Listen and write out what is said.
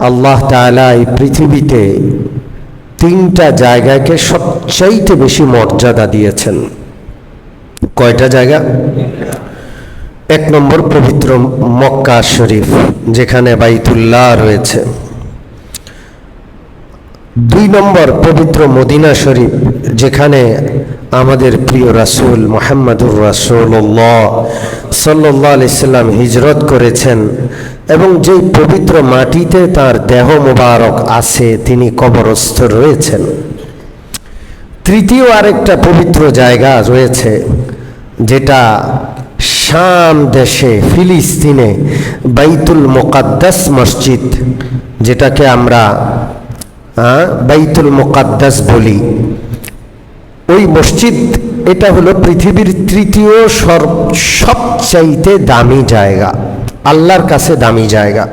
আল্লাহ তাআলা এই পৃথিবীতে তিনটা জায়গাকে সবচাইতে বেশি মর্যাদা দিয়েছেন। কয়টা জায়গা? এক নম্বর পবিত্র মক্কা শরীফ, যেখানে বাইতুল্লাহ রয়েছে। দুই নম্বর পবিত্র মদিনা শরীফ, যেখানে আমাদের প্রিয় রাসূল মুহাম্মদুর রাসূলুল্লাহ সাল্লাল্লাহু আলাইহি সাল্লাম হিজরত করেছেন এবং যেই পবিত্র মাটিতে তার দেহ মোবারক আছে, তিনি কবরস্থ রয়েছেন। তৃতীয় আরেকটা পবিত্র জায়গা রয়েছে, যেটা শাম দেশে ফিলিস্তিনে বাইতুল মুকাদ্দাস মসজিদ, যেটাকে আমরা বাইতুল মুকাদ্দাস বলি। ওই মসজিদ, এটা হলো পৃথিবীর তৃতীয় সবচাইতে দামি জায়গা, আল্লাহর কাছে দামি জায়গা।